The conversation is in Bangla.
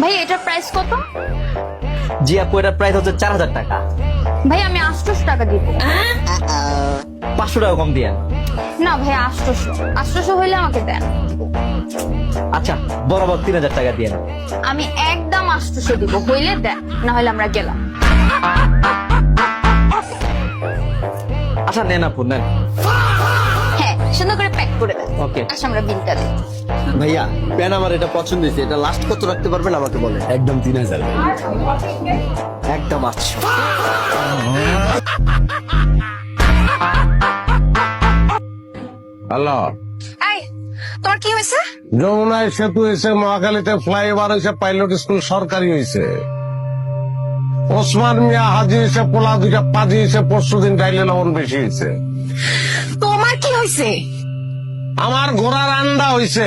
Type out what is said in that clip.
ভাই এটার প্রাইস কত? জি আপু, এটার প্রাইস হচ্ছে 4000 টাকা। ভাই আমি 800 টাকা দিব। 500 টাকা কম দিয়ে। না ভাই 800 হইলে আমাকে দেন। আচ্ছা বরাবর 3000 টাকা দিয়ে। আমি একদম 800 দিব, হইলে দেন, না হলে আমরা গেলাম। আচ্ছা নেন আপু নেন। হ্যাঁ সুন্দর করে প্যাক করে দেন। ওকে। আচ্ছা আমরা বিলটা দিই। ভাইয়া প্যান আমার এটা পছন্দ হয়েছে, এটা লাস্ট কত রাখতে পারবেন আমাকে বলেন। একদম 3000। একদম 800। হ্যালো, এই তোমার কি হয়েছে? যমুনায় সেতু হয়েছে, মহাখালীতে ফ্লাইওভার হয়েছে, পাইলট স্কুল সরকারি হয়েছে, ওসমান মিয়া হাজি হয়েছে, পোলা দুইটা পাজি হয়েছে, পরশুদিন ডাইলে লবণ বেশি হয়েছে। তোমার কি হয়েছে? আমার ঘোড়ার আন্ডা হয়েছে।